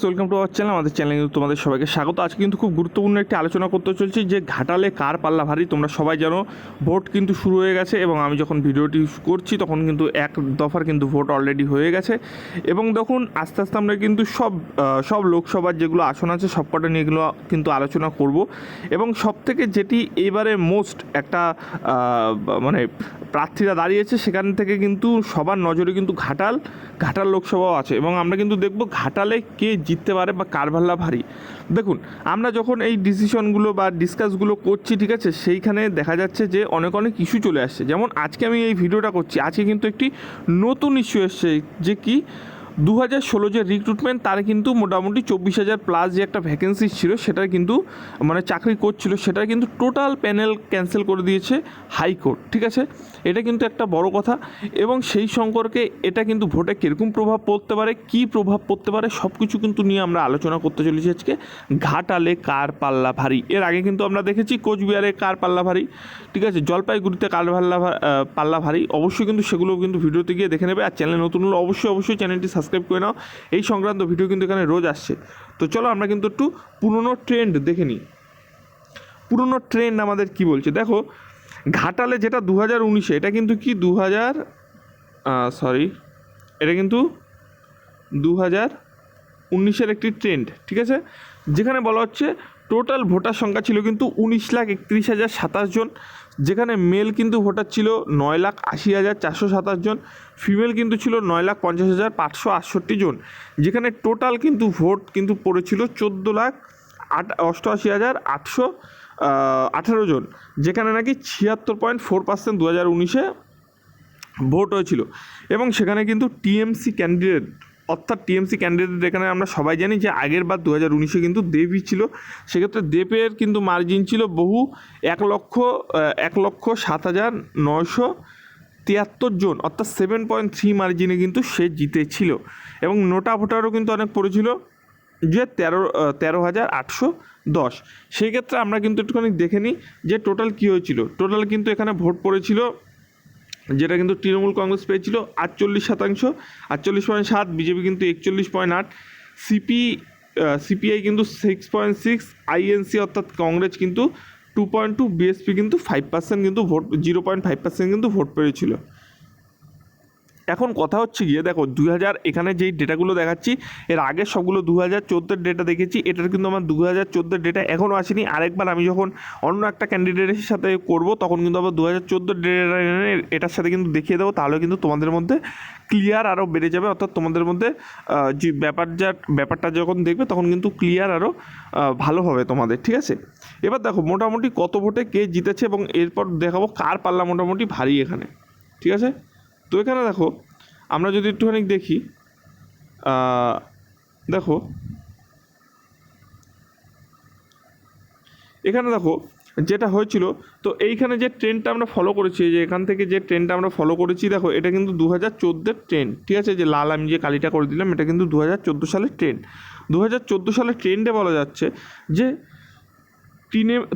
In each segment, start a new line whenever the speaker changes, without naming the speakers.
Welcome to our channel. আমাদের চ্যানেলে কিন্তু তোমাদের সবাইকে স্বাগত। আজকে কিন্তু খুব গুরুত্বপূর্ণ একটি আলোচনা করতে চলছি যে ঘাটালে কার পাল্লা ভারী। তোমরা সবাই জানো ভোট কিন্তু শুরু হয়ে গেছে এবং আমি যখন ভিডিওটি করছি তখন কিন্তু এক দফার কিন্তু ভোট অলরেডি হয়ে গেছে এবং দেখুন আস্তে আস্তে আমরা কিন্তু সব লোকসভার যেগুলো আসন আছে সবকটা নিয়ে এগুলো কিন্তু আলোচনা করব এবং সবথেকে যেটি এবারে মোস্ট একটা মানে প্রার্থীরা দাঁড়িয়েছে সেখান থেকে কিন্তু সবার নজরে কিন্তু ঘাটাল লোকসভাও আছে এবং আমরা কিন্তু দেখব ঘাটালে কে জিততে পারে বা কার পাল্লা ভারী। দেখুন আমরা যখন এই ডিসিশনগুলো বা ডিসকাসগুলো করছি, ঠিক আছে, সেইখানে দেখা যাচ্ছে যে অনেক ইস্যু চলে আসছে। যেমন আজকে আমি এই ভিডিওটা করছি, আজকে কিন্তু একটি নতুন ইস্যু এসছে যে কি 2016 যে রিক্রুটমেন্ট তার কিন্তু মোটামুটি 24,000 প্লাস যে একটা ভ্যাকেন্সি ছিল সেটার কিন্তু মানে চাকরি করছিল সেটার কিন্তু টোটাল প্যানেল ক্যান্সেল করে দিয়েছে হাইকোর্ট, ঠিক আছে। এটা কিন্তু একটা বড় কথা এবং সেই সম্পর্কে এটা কিন্তু ভোটে কীরকম প্রভাব পড়তে পারে, কী প্রভাব পড়তে পারে সব কিছু কিন্তু নিয়ে আমরা আলোচনা করতে চলেছি আজকে। ঘাটালে কার পাল্লা ভারী, এর আগে কিন্তু আমরা দেখেছি কোচবিহারে কার পাল্লা ভারী, ঠিক আছে, জলপাইগুড়িতে কার পাল্লা ভারী। অবশ্যই কিন্তু সেগুলো কিন্তু ভিডিওতে গিয়ে দেখে নেবে। আর চ্যানেল নতুন হলে অবশ্যই চ্যানেলটি সাবস্ক্রাইব করে নাও, এই সংক্রান্ত ভিডিও কিন্তু এখানে রোজ আসছে। তো চলো আমরা কিন্তু একটু পুরনো ট্রেন্ড দেখে নিই। পুরনো ট্রেন্ড আমাদের কি বলছে দেখো। ঘাটালে যেটা 2019-এ এটা কিন্তু কি এটা কিন্তু 2019-এর একটি ট্রেন্ড, ঠিক আছে, যেখানে বলা হচ্ছে টোটাল ভোটার সংখ্যা ছিল কিন্তু 19,31,027 জন, যেখানে মেল কিন্তু ভোটার ছিল 9,80,427 জন, ফিমেল কিন্তু ছিল 9,50,568 জন, যেখানে টোটাল কিন্তু ভোট কিন্তু পড়েছিল 14,88,818 জন, যেখানে নাকি 76.4% 2019-এ ভোট হয়েছিল। এবং সেখানে কিন্তু টিএমসি ক্যান্ডিডেট এখানে আমরা সবাই জানি যে আগের বার 2019-এ কিন্তু দেবই ছিল, সেক্ষেত্রে দেবের কিন্তু মার্জিন ছিল বহু 1,07,973 জন, অর্থাৎ 7.3 মার্জিনে কিন্তু সে জিতেছিল। এবং নোটা ভোটারও কিন্তু অনেক পড়েছিল যে 13,810। সেই ক্ষেত্রে আমরা কিন্তু একটুখানি দেখে নিই যে টোটাল কী হয়েছিল। টোটাল কিন্তু এখানে ভোট পড়েছিল, যেটা কিন্তু তৃণমূল কংগ্রেস পেয়েছিল 48%, 48.7, বিজেপি কিন্তু 41.8, সিপিআই কিন্তু 6.6, আইএনসি অর্থাৎ কংগ্রেস কিন্তু 2.2, বিএসপি কিন্তু 5% কিন্তু ভোট 0.5% কিন্তু ভোট পেয়েছিল। এখন কথা হচ্ছে গিয়ে দেখো 2000 এখানে যেই ডেটাগুলো দেখাচ্ছি এর আগে সবগুলো 2014-এর ডেটা দেখেছি, এটার কিন্তু আমার 2014-এর ডেটা এখনও আসেনি। আরেকবার আমি যখন অন্য একটা ক্যান্ডিডেটের সাথে করব তখন কিন্তু আবার 2014 ডেটা এটার সাথে কিন্তু দেখিয়ে দেবো, তাহলে কিন্তু তোমাদের মধ্যে ক্লিয়ার আরও বেড়ে যাবে, অর্থাৎ তোমাদের মধ্যে যে ব্যাপারটা যখন দেখবে তখন কিন্তু ক্লিয়ার আরও ভালো হবে তোমাদের, ঠিক আছে। এবার দেখো মোটামুটি কত ভোটে কে জিতেছে এবং এরপর দেখাবো কার পাল্লা মোটামুটি ভারী এখানে, ঠিক আছে। তো এখানে দেখো আমরা যদি একটুখানি দেখি, দেখো এখানে দেখো যেটা হয়েছিল। তো এইখানে যে ট্রেন্ডটা আমরা ফলো করেছি, যে এখান থেকে যে ট্রেন্ডটা আমরা ফলো করেছি দেখো, এটা কিন্তু 2014-এর ট্রেন্ড, ঠিক আছে, যে লাল আমি যে কালিটা করে দিলাম এটা কিন্তু 2014 সালের ট্রেন্ড। 2014 সালের ট্রেন্ডে বলা যাচ্ছে যে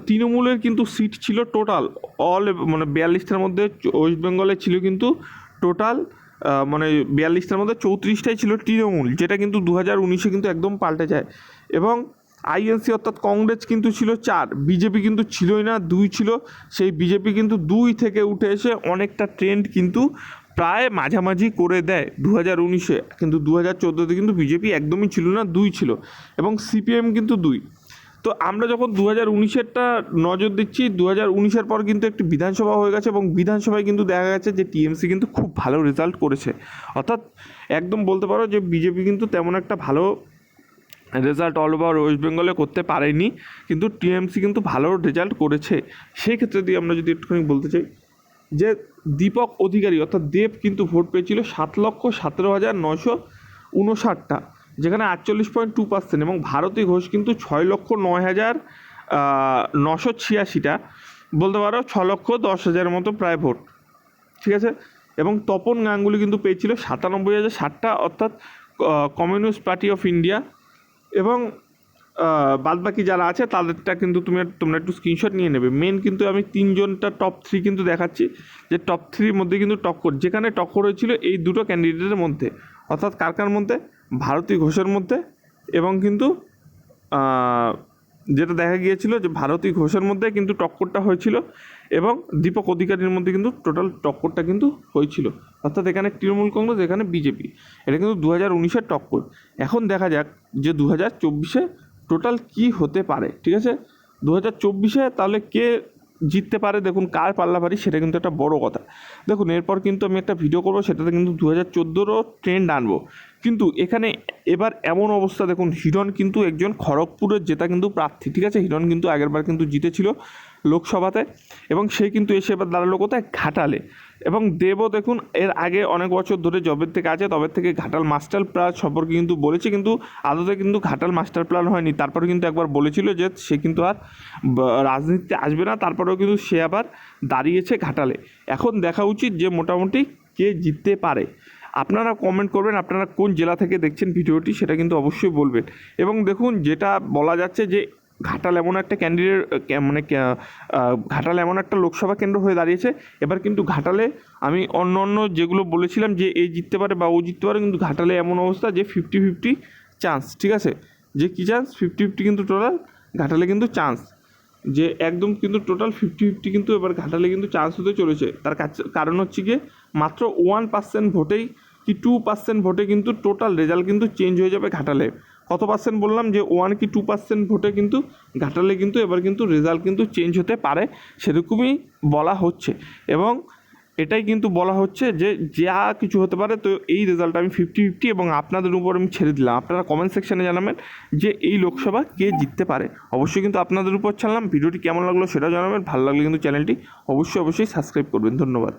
তৃণমূলের কিন্তু সিট ছিল টোটাল মানে 42টার মধ্যে ওয়েস্ট বেঙ্গলে ছিল কিন্তু টোটাল মানে 42টার মধ্যে 34টাই ছিল তৃণমূল, যেটা কিন্তু 2019-এ কিন্তু একদম পাল্টে যায়। এবং আইএনসি অর্থাৎ কংগ্রেস কিন্তু ছিল 4, বিজেপি কিন্তু ছিলই না, 2 ছিল। সেই বিজেপি কিন্তু 2 থেকে উঠে এসে অনেকটা ট্রেন্ড কিন্তু প্রায় মাঝামাঝি করে দেয় 2019-এ, কিন্তু 2014-তে কিন্তু বিজেপি একদমই ছিল না, 2 ছিল এবং সিপিএম কিন্তু 2। তো আমরা যখন 2019-এরটা নজর দিচ্ছি, 2019-এর পর কিন্তু একটি বিধানসভা হয়ে গেছে এবং বিধানসভায় কিন্তু দেখা গেছে যে টিএমসি কিন্তু খুব ভালো রেজাল্ট করেছে, অর্থাৎ একদম বলতে পারো যে বিজেপি কিন্তু তেমন একটা ভালো রেজাল্ট অল ওভার ওয়েস্ট বেঙ্গলে করতে পারেনি, কিন্তু টিএমসি কিন্তু ভালো রেজাল্ট করেছে। সেই ক্ষেত্রে দিয়ে আমরা যদি একটুখানি বলতে চাই যে দীপক অধিকারী অর্থাৎ দেব কিন্তু ভোট পেয়েছিল 7,17,959টা, যেখানে 48.2%, এবং ভারতী ঘোষ কিন্তু 6,09,986টা, বলতে পারো 6,10,000 মতো প্রায় ভোট, ঠিক আছে। এবং তপন গাঙ্গুলি কিন্তু পেয়েছিল 97,060টা, অর্থাৎ কমিউনিস্ট পার্টি অফ ইন্ডিয়া। এবং বাদবাকি যারা আছে তাদেরটা কিন্তু তোমরা একটু স্ক্রিনশট নিয়ে নেবে। মেন কিন্তু আমি 3জনটা টপ 3 কিন্তু দেখাচ্ছি, যে টপ 3-র মধ্যে কিন্তু যেখানে টক্কর হয়েছিল এই দুটো ক্যান্ডিডেটের মধ্যে, অর্থাৎ কার মধ্যে, ভারতী ঘোষের মধ্যে এবং কিন্তু যেটা দেখা গিয়েছিল যে ভারতী ঘোষের মধ্যে কিন্তু টক্করটা হয়েছিল এবং দীপক অধিকারীর মধ্যে কিন্তু টোটাল টক্করটা কিন্তু হয়েছিল, অর্থাৎ এখানে তৃণমূল কংগ্রেস, এখানে বিজেপি। এটা কিন্তু 2019-এর টক্কর। এখন দেখা যাক যে 2024-এ টোটাল কী হতে পারে, ঠিক আছে। 2024-এ তাহলে কে জিততে পারে, দেখুন কার পাল্লা ভারী, সেটা কিন্তু একটা বড় কথা। দেখুন এরপর কিন্তু আমি একটা ভিডিও করবো, সেটাতে কিন্তু 2014-রও ট্রেন্ড আনবো। কিন্তু এখানে এবার এমন অবস্থা, দেখুন হিরণ কিন্তু একজন খড়গপুরের জেতা কিন্তু প্রার্থী, ঠিক আছে। হিরণ কিন্তু আগেরবার কিন্তু জিতেছিল লোকসভাতে, এবং সে কিন্তু এসে এবার দাঁড়ালো কোথায়, ঘাটালে। এবং দেবও দেখুন এর আগে অনেক বছর ধরে জবের থেকে আছে, তবে থেকে ঘাটাল মাস্টার প্ল্যান সম্পর্কে কিন্তু বলেছে, কিন্তু আদতে কিন্তু ঘাটাল মাস্টার প্ল্যান হয়নি। তারপরে কিন্তু একবার বলেছিল যে সে কিন্তু আর রাজনীতিতে আসবে না, তারপরেও কিন্তু সে আবার দাঁড়িয়েছে ঘাটালে। এখন দেখা উচিত যে মোটামুটি কে জিততে পারে। আপনারা কমেন্ট করবেন আপনারা কোন জেলা থেকে দেখছেন ভিডিওটি, সেটা কিন্তু অবশ্যই বলবেন। এবং দেখুন যেটা বলা যাচ্ছে যে ঘাটাল এমন একটা ক্যান্ডিডেট, মানে ঘাটাল এমন একটা লোকসভা কেন্দ্র হয়ে দাঁড়িয়েছে, এবার কিন্তু ঘাটালে আমি অন্য যেগুলো বলেছিলাম যে এই জিততে পারে বা ও জিততে পারে, কিন্তু ঘাটালে এমন অবস্থা যে 50-50 চান্স, ঠিক আছে। যে কী চান্স, 50-50 কিন্তু টোটাল ঘাটালে কিন্তু চান্স, যে একদম কিন্তু টোটাল 50-50 কিন্তু এবার ঘাটালে কিন্তু চান্স হতে চলেছে। তার কারণ হচ্ছে গিয়ে মাত্র 1% ভোটেই কি 2% ভোটে কিন্তু টোটাল রেজাল্ট কিন্তু চেঞ্জ হয়ে যাবে ঘাটালে। কত পার্সেন্ট বললাম, যে 1 কি 2% ভোটে কিন্তু ঘাটালে কিন্তু এবার কিন্তু রেজাল্ট কিন্তু চেঞ্জ হতে পারে, সেরকমই বলা হচ্ছে। এবং এটাই কিন্তু বলা হচ্ছে যে যা কিছু হতে পারে। তো এই রেজাল্ট আমি 50-50 এবং আপনাদের উপর আমি ছেড়ে দিলাম। আপনারা কমেন্ট সেকশানে জানাবেন যে এই লোকসভা কে জিততে পারে। অবশ্যই কিন্তু আপনাদের উপর ছাড়লাম। ভিডিওটি কেমন লাগলো সেটাও জানাবেন। ভালো লাগলে কিন্তু চ্যানেলটি অবশ্যই সাবস্ক্রাইব করবেন। ধন্যবাদ।